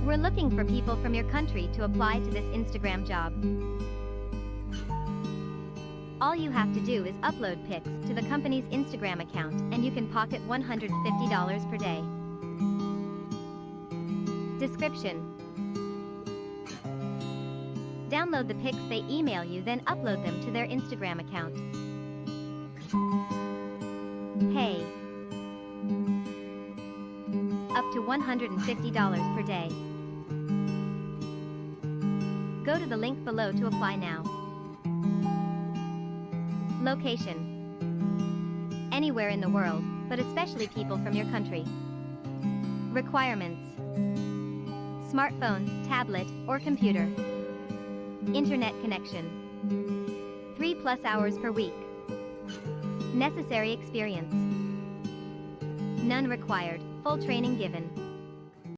We're looking for people from your country to apply to this Instagram job. All you have to do is upload pics to the company's Instagram account and you can pocket $150 per day. Description: download the pics they email you, then upload them to their Instagram account. Pay up to $150 per day. Go to the link below to apply now. Location: anywhere in the world, but especially people from your country. Requirements: smartphone, tablet, or computer. Internet connection. 3+ hours per week. Necessary experience: none required, full training given.